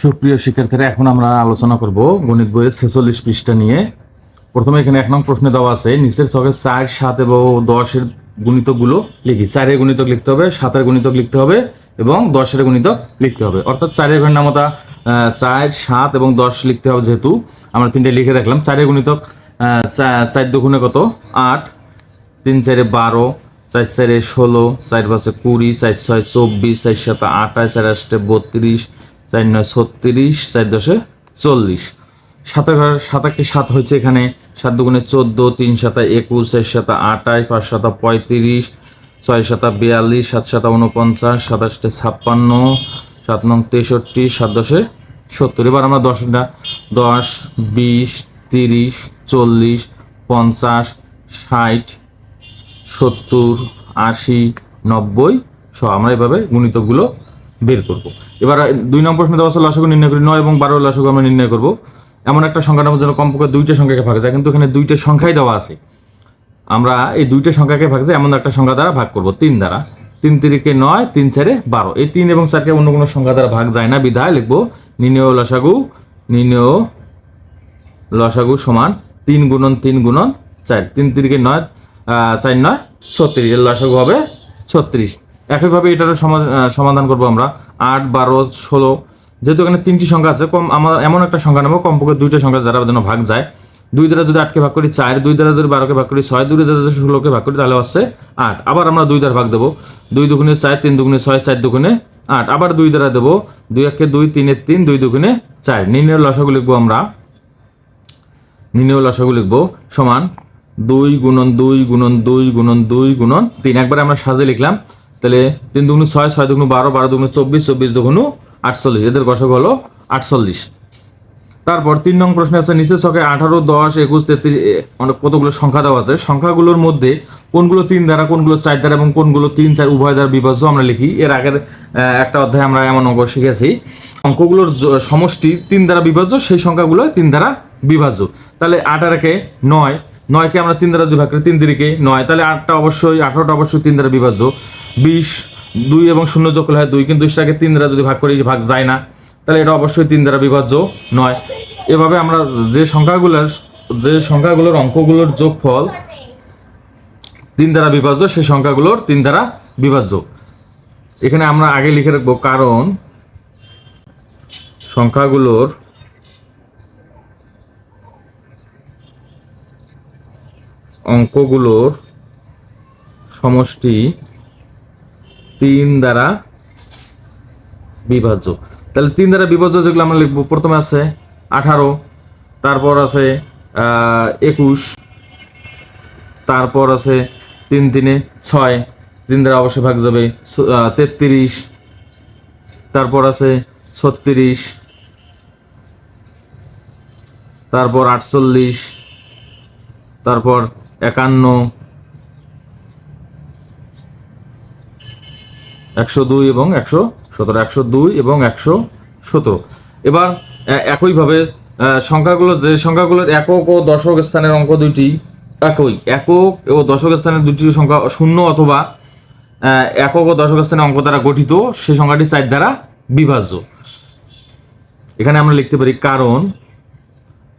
সুপ্রিয় শিক্ষার্থীরা, এখন আমরা আলোচনা করব গণিত বইয়ের 46 পৃষ্ঠা নিয়ে। প্রথমে এখানে 1 নং প্রশ্নে দেওয়া আছে নিচের ছকে 4, 7 এবং 10 এর গুণিতকগুলো লিখি। 4 এর গুণিতক লিখতে হবে, 7 এর গুণিতক লিখতে হবে এবং 10 এর গুণিতক লিখতে হবে। অর্থাৎ 4 এর ঘরের নামতা 4, 7 এবং 10 লিখতে হবে। যেহেতু আমরা তিনটে লিখে রাখলাম। 4 এর গুণিতক 4 দুগুণে কত? 8, 3 4 12, 4 4 16, 4 5 20, 4 6 24, 4 7 28, 4 8 32, 4 9 36, 4 10 40। 7 হচ্ছে এখানে 7 দুগুণে 14, 3 7 21, 4 7 28, 5 7 35, 6 7 42, 7 7 49, 7 8 56, 7 9 63, 7 10 70। এবার আমরা 10 20, 30, 40, 50, 60, 70, 80, 90 সহ আমরা এভাবে গুণিতকগুলো বের করব। এবার 2 নম্বর প্রশ্নে দেওয়া আছে লসাগু নির্ণয় করি। 9 এবং 12 লসাগু আমরা নির্ণয় করব। এমন একটা সংখ্যা নামের জন্য কমপক্ষে 2টা সংখ্যাকে ভাগ যায়, কিন্তু এখানে 2টা সংখ্যাই দেওয়া আছে। আমরা এই 2টা সংখ্যাকে ভাগ যায় এমন একটা সংখ্যা দ্বারা ভাগ করব, 3 দ্বারা। 3 3 9, 3 4 12। এই 3 এবং 4কে অন্য কোনো সংখ্যা দ্বারা ভাগ যায় না, বিধায় লিখবো নির্ণয় লসাগু সমান 3 গুণন 3 গুণন 4। 3 3 9, 4 9 36। এর লসাগু হবে 36। একইভাবে এটারও সমাধান করব আমরা। 8, 12, 16। যেহেতু এখানে 3টি সংখ্যা আছে, আমরা এমন একটা সংখ্যা নেব কমপক্ষে 2টা সংখ্যা যারা যেন ভাগ যায়। 2 দ্বারা যদি 8কে ভাগ করি 4, 2 দ্বারা যদি 12কে ভাগ করি 6, 2 দ্বারা যদি 16কে ভাগ করি তাহলে হচ্ছে 8। আবার আমরা 2 দ্বারা ভাগ দেবো। 2 দুগুণে 4, 3 দুগুণে 6, 4 দুগুণে 8। আবার 2 দ্বারা দেবো। 2 1 2, 3 3, 2 দুগুণে 4। নির্ণয় লসাগু লিখবো আমরা। নির্ণয় লসাগু লিখবো সমান 2 গুণন 2 গুণন 2 গুণন 2 গুণন 3। একবারে আমরা সাজে লিখলাম। তাহলে 3 দুগুণ 6, 6 দুগুণ 12, 12 দুগুণ 24, 24 দুগুণ 48। এদের গসাগু হলো 48। তারপর 3 নং প্রশ্নে আছে নিচের ছকে 18, 10, 21, 33 অনেক কতগুলো সংখ্যা দেওয়া আছে। সংখ্যাগুলোর মধ্যে কোনগুলো 3 দ্বারা, কোনগুলো 4 দ্বারা এবং কোনগুলো 3 4 উভয় দ্বারা বিভাজ্য আমরা লিখি। এর আগের একটা অধ্যায়ে আমরা এমন অঙ্ক শিখেছি। অঙ্কগুলোর সমষ্টি 3 দ্বারা বিভাজ্য, সেই সংখ্যাগুলো 3 দ্বারা বিভাজ্য। তাহলে 8 আর 9, 9কে আমরা 3 দ্বারা ভাগ করি, 3 3 9। তাহলে 18টা অবশ্যই 3 দ্বারা বিভাজ্য। 20, 2 এবং 0 যোগ করলে হয় 2, কিন্তু 20টাকে 3 দ্বারা যদি ভাগ করি ভাগ যায় না, তাহলে এটা অবশ্যই 3 দ্বারা বিভাজ্য নয়। এভাবে আমরা যে সংখ্যাগুলোর অঙ্কগুলোর যোগফল 3 দ্বারা বিভাজ্য, সেই সংখ্যাগুলোর 3 দ্বারা বিভাজ্য। এখানে আমরা আগে লিখে রাখবো, কারণ সংখ্যাগুলোর অঙ্কগুলোর সমষ্টি 3 দ্বারা বিভাজ্য। তাহলে 3 দ্বারা বিভাজ্য যেগুলো আমরা লিখবো, প্রথমে আছে 18, তারপর আছে 21, তারপর আছে 3 3 6, 3 দ্বারা অবশ্যই ভাগ যাবে 33, তারপর আছে 36, তারপর 48, তারপর 51, 102 এবং 117, 102 এবং 117। এবার একইভাবে যে সংখ্যাগুলোর একক ও দশক স্থানের অঙ্ক দুইটি একক ও দশক স্থানের দুটি সংখ্যা শূন্য অথবা একক ও দশক স্থানের অঙ্ক দ্বারা গঠিত, সেই সংখ্যাটি 4 দ্বারা বিভাজ্য। এখানে আমরা লিখতে পারি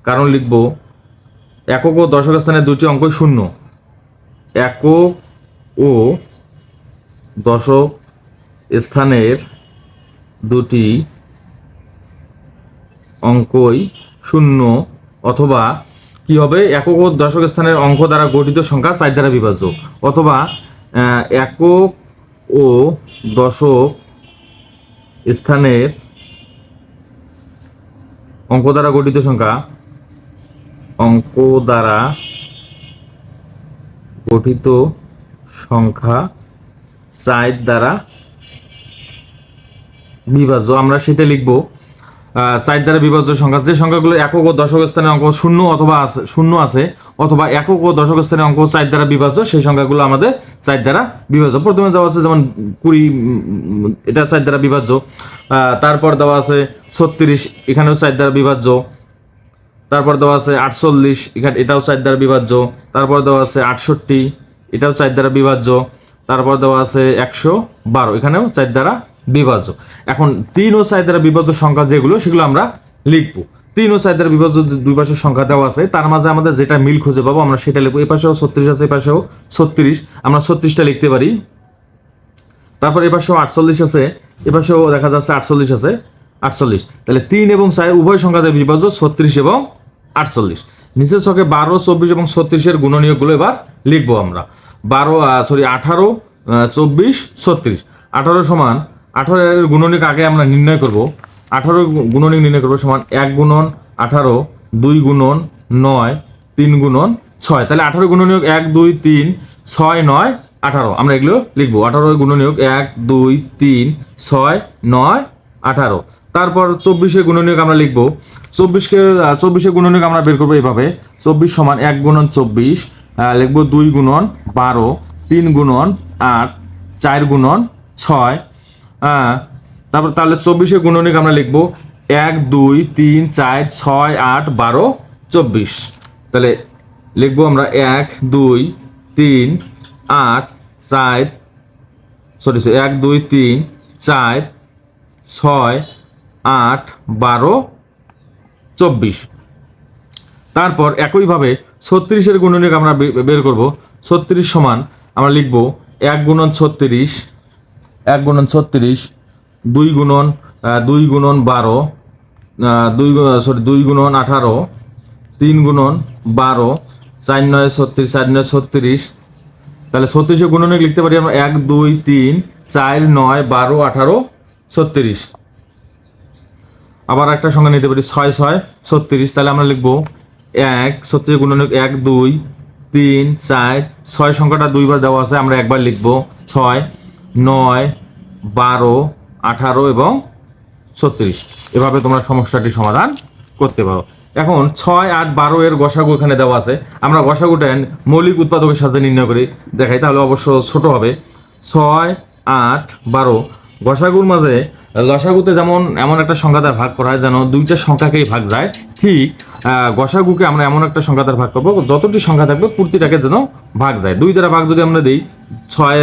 কারণ লিখব একক ও দশক স্থানের দুটি অঙ্কই শূন্য। একক ও দশক স্থানের দুটি অঙ্কই শূন্য অথবা কি হবে, একক ও দশক স্থানের অঙ্ক দ্বারা গঠিত সংখ্যা 4 দ্বারা বিভাজ্য, অথবা একক ও দশক স্থানের অঙ্ক দ্বারা গঠিত সংখ্যা 4 দ্বারা বিভাজ্য। আমরা সেটা লিখবো 4 দ্বারা বিভাজ্য সংখ্যা, যে সংখ্যাগুলো একক ও দশক স্থানের অঙ্ক শূন্য আছে অথবা একক ও দশক স্থানের অঙ্ক 4 দ্বারা বিভাজ্য, সেই সংখ্যাগুলো আমাদের 4 দ্বারা বিভাজ্য। প্রথমে দেওয়া আছে যেমন 20, এটা 4 দ্বারা বিভাজ্য। তারপর দেওয়া আছে 36, এখানেও 4 দ্বারা বিভাজ্য। তারপর দেওয়া আছে 48, এটাও 4 দ্বারা বিভাজ্য। তারপর দেওয়া আছে 68, এটাও 4 দ্বারা বিভাজ্য। তারপর দেওয়া আছে 112, এখানেও 4 দ্বারা বিভাজ্য। এখন 3 ও 4 দ্বারা বিভাজ্য সংখ্যা যেগুলো সেগুলো আমরা লিখবো। 3 ও 4 দ্বারা বিভাজ্য দুই পাশের সংখ্যা দেওয়া আছে, তার মাঝে আমাদের যেটা মিল খুঁজে পাবো আমরা সেটা লিখবো। এই পাশেও 36 আছে, এই পাশেও 36, আমরা 36টা লিখতে পারি। তারপর এই পাশেও 48 আছে, এ পাশেও দেখা যাচ্ছে 48 আছে, 48। তাহলে 3 এবং 4 উভয় সংখ্যাতে বিভাজ্য 36 এবং 48। নিচের ছকে 12, 24 এবং 36 এর গুণনীয়কগুলো এবার লিখবো আমরা। 18, 24, 36। 18 সমান 18 এর গুণনীয়ক আগে আমরা নির্ণয় করব। 18 গুণনীয়ক নির্ণয় করবো সমান 1 গুণন 18, 2 গুণন 9, 3 গুণন 6। তাহলে 18 গুণনীয়ক 1, 2, 3, 6, 9, 18 আমরা এগুলো লিখবো। 18 গুণনীয়ক 1, 2, 3, 6, 9, 18। তারপর 24 গুণনীয়ক আমরা লিখবো। 24 গুণনীয়ক আমরা বের করবো এইভাবে। 24 সমান 1 গুণন 24, লিখবো 2 গুণন 12, 3 গুণন 8, 4 গুণন 6। তারপর তাহলে 24 গুণনীয়ক আমরা লিখবো 1, 2, 3, 4, 6, 8, 12, 24। তাহলে লিখবো আমরা 1, 2, 3, 8, 4, 1, 2, 3, 4, 6, 8, 12, 24। তারপর একইভাবে 36 গুণনীয়ক আমরা বের করব। 36 সমান আমরা লিখব 1 গুণন 36, 1 গুণন 36, 2 গুণন 12, 2 গুণন 18, 3 গুণন 12, 4 9 36, 4 9 36। তাহলে 36 গুণনীয়ক লিখতে পারি আমরা 1, 2, 3, 4, 9, 12, 18, 36। আবার একটা সংখ্যা নিতে পারি 6, 6, 36। তাহলে আমরা লিখবো 1, 36 গুণনীয়ক 1, 2, 3, 4, 6 সংখ্যাটা দুইবার দেওয়া আছে, আমরা একবার লিখবো 6, 9, 12, 18 এবং 36। এভাবে তোমরা সমস্যাটি সমাধান করতে পারো। এখন 6, 8, 12 এর গসাগু এখানে দেওয়া আছে, আমরা গসাগুটা মৌলিক উৎপাদকের সাথে নির্ণয় করি দেখাই, তাহলে অবশ্য ছোট হবে। 6, 8, 12 গসাগুর মাঝে লসাগুতে যেমন এমন একটা সংখ্যা দ্বারা ভাগ করা হয় যেন দুইটা সংখ্যাকেই ভাগ যায়, ঠিক গসাগুকে আমরা এমন একটা সংখ্যা দ্বারা ভাগ করবো যতটি সংখ্যা থাকবে প্রতিটাকে যেন ভাগ যায়। 2 দ্বারা ভাগ যদি আমরা দিই 6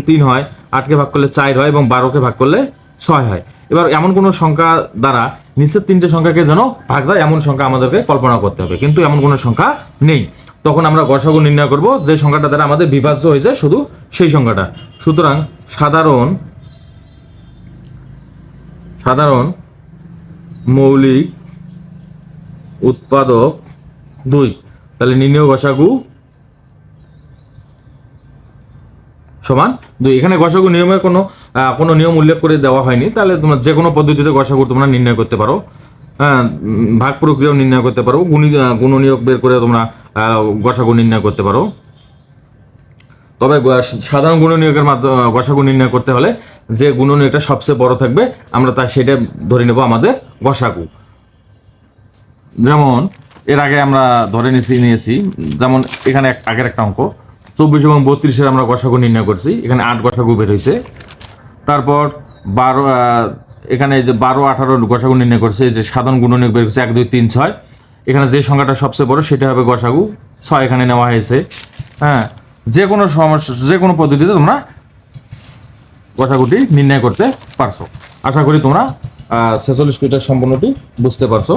3 হয়, 8কে ভাগ করলে 4 হয় এবং 12কে ভাগ করলে 6 হয়। এবার এমন কোনো সংখ্যা দ্বারা নিচের 3টে সংখ্যাকে যেন ভাগ যায় এমন সংখ্যা আমাদেরকে কল্পনা করতে হবে, কিন্তু এমন কোনো সংখ্যা নেই। তখন আমরা গসাগু নির্ণয় করব যে সংখ্যাটা দ্বারা আমাদের বিভাজ্য হয়েছে শুধু সেই সংখ্যাটা। সুতরাং সাধারণ মৌলিক উৎপাদক 2। তাহলে নির্ণয় গসাগু সমান 2। এখানে গসাগু নিয়মের কোনো নিয়ম উল্লেখ করে দেওয়া হয়নি, তাহলে তোমরা যে কোনো পদ্ধতিতে গসাগু তোমরা নির্ণয় করতে পারো। ভাগ প্রক্রিয়াও নির্ণয় করতে পারো, গুণনীয়ক বের করে তোমরা গসাগু নির্ণয় করতে পারো। তবে সাধারণ গুণনীয়কের মাধ্যমে গসাগু নির্ণয় করতে হলে যে গুণনীয়কটা সবচেয়ে বড় থাকবে আমরা সেটা ধরে নেব আমাদের গসাগু। যেমন এর আগে আমরা ধরে নিয়েছি, যেমন এখানে আগের একটা অঙ্ক 24 এবং 32 আমরা গসাগু নির্ণয় করছি, এখানে 8 গসাগু বের হয়েছে। তারপর 12 এখানে যে 12, 18 গসাগু নির্ণয় করছে, যে সাধারণ গুণনীয়ক বের হয়েছে 1, 2, 3, 6। এখানে যে সংখ্যাটা সবচেয়ে বড় সেটা হবে গসাগু 6 এখানে নেওয়া হয়েছে। যে কোনো পদ্ধতিতে তোমরা গসাগুটি নির্ণয় করতে পারছো। আশা করি তোমরা 46 মিটার সম্পূর্ণটি বুঝতে পারছো।